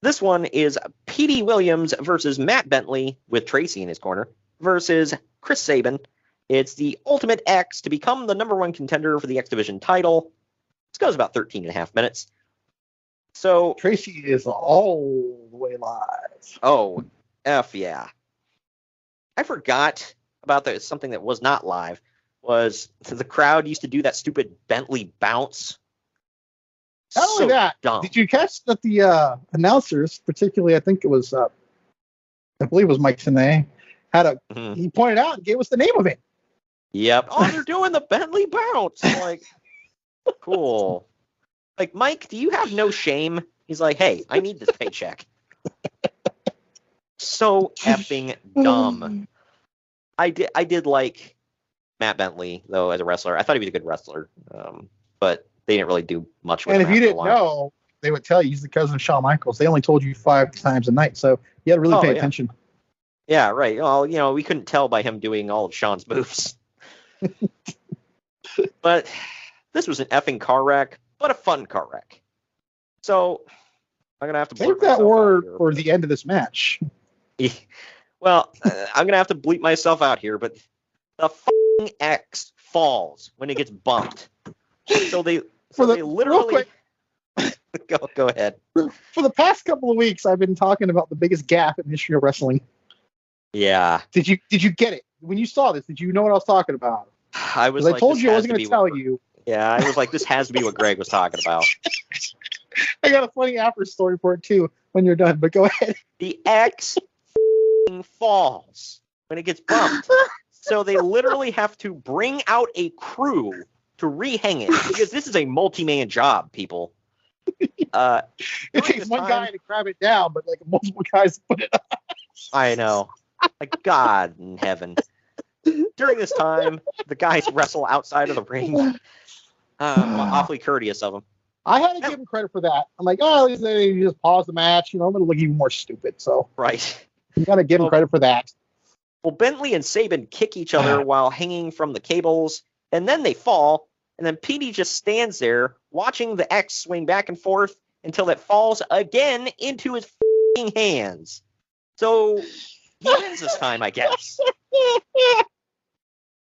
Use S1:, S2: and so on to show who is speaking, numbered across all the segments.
S1: This one is Petey Williams versus Matt Bentley with Tracy in his corner versus Chris Sabin. It's the Ultimate X to become the number one contender for the X Division title. This goes about 13 and a half minutes. So
S2: Tracy is all the way live.
S1: Oh, F yeah. I forgot about something that was not live. Was the crowd used to do that stupid Bentley bounce.
S2: Not only that,
S1: dumb.
S2: Did you catch that the announcers, particularly I think it was, I believe it was Mike Tenay, he pointed out and gave us the name of it.
S1: Yep. Oh, they're doing the Bentley bounce. I'm like, cool. Like, Mike, do you have no shame? He's like, hey, I need this paycheck. So effing dumb. I did like Matt Bentley, though, as a wrestler. I thought he was a good wrestler, but they didn't really do much with him.
S2: And if you didn't know, they would tell you he's the cousin of Shawn Michaels. They only told you 5 times a night, so you had to really pay attention.
S1: Yeah, right. Well, we couldn't tell by him doing all of Shawn's moves. But this was an effing car wreck, but a fun car wreck. So I'm going to have to
S2: save that word for the end of this match.
S1: Well, I'm going to have to bleep myself out here, but the fucking X falls when it gets bumped. So they literally go ahead.
S2: For the past couple of weeks, I've been talking about the biggest gap in the history of wrestling.
S1: Yeah.
S2: Did you get it? When you saw this, did you know what I was talking about?
S1: I told you I wasn't going to
S2: tell you.
S1: Yeah, I was like, this has to be what Greg was talking about.
S2: I got a funny after story for it too when you're done, but go ahead.
S1: The X falls when it gets bumped. So they literally have to bring out a crew to rehang it because this is a multi-man job, people.
S2: It takes one guy to grab it down, but like multiple guys to put it up.
S1: I know. Like God in heaven. During this time, the guys wrestle outside of the ring. Awfully courteous of them.
S2: I had to give him credit for that. I'm like, at least they just pause the match. I'm going to look even more stupid. So
S1: right.
S2: You got to give him credit for that.
S1: Well, Bentley and Sabin kick each other while hanging from the cables, and then they fall, and then Petey just stands there watching the X swing back and forth until it falls again into his hands. So he wins this time, I guess.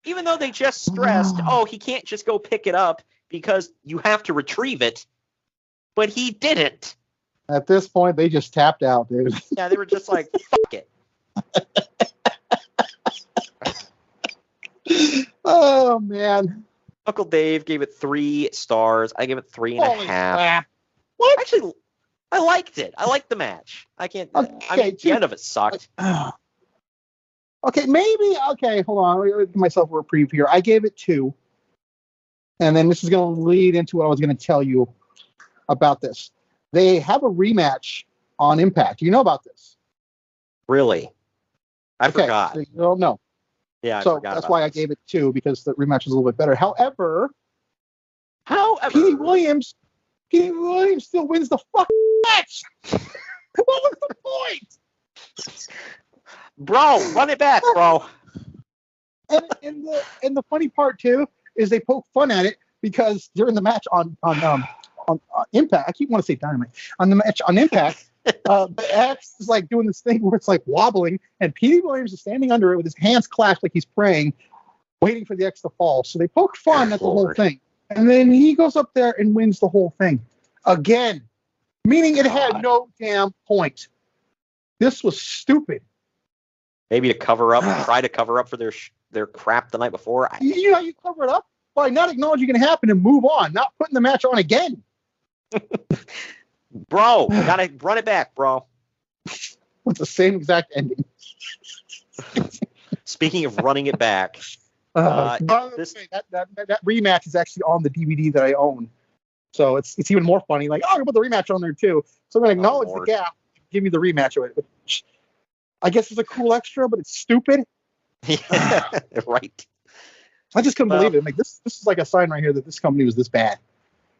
S1: Even though they just stressed, he can't just go pick it up because you have to retrieve it, but he didn't.
S2: At this point, they just tapped out, dude.
S1: Yeah, they were just like, fuck it.
S2: Oh, man.
S1: Uncle Dave gave it 3 stars. I gave it 3.5.
S2: Crap. What?
S1: Actually, I liked it. I liked the match. The end of it sucked.
S2: Okay, hold on. Let me give myself a preview here. I gave it 2. And then this is going to lead into what I was going to tell you about this. They have a rematch on Impact. You know about this?
S1: Really? I forgot.
S2: So you don't know.
S1: Yeah,
S2: so that's why I gave it 2, because the rematch is a little bit better. However, Petey Williams still wins the fucking match. What was the point?
S1: Bro, run it back, bro.
S2: And the funny part too is they poke fun at it because during the match on Impact, I keep want to say Dynamite, on the match on Impact, the X is like doing this thing where it's like wobbling, and Petey Williams is standing under it with his hands clasped like he's praying, waiting for the X to fall. So they poke fun at the whole thing, and then he goes up there and wins the whole thing again, meaning it had no damn point. This was stupid.
S1: Maybe to cover up, try to cover up for their crap the night before.
S2: You know, you cover it up by not acknowledging it happened and move on, not putting the match on again.
S1: Bro, you gotta run it back, bro.
S2: With the same exact ending.
S1: Speaking of running it back,
S2: that rematch is actually on the DVD that I own, so it's even more funny. Like, I'm gonna put the rematch on there too, so I'm gonna acknowledge the gap, give me the rematch of it. I guess it's a cool extra, but it's stupid.
S1: Yeah, right.
S2: I just couldn't believe it. I'm like, this is like a sign right here that this company was this bad.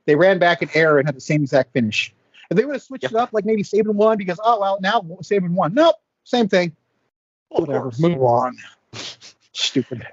S2: They ran back an error and had the same exact finish. If they would have switched it up, like maybe Sabin won because, now Sabin won. Nope, same thing. Whatever, move on. Stupid.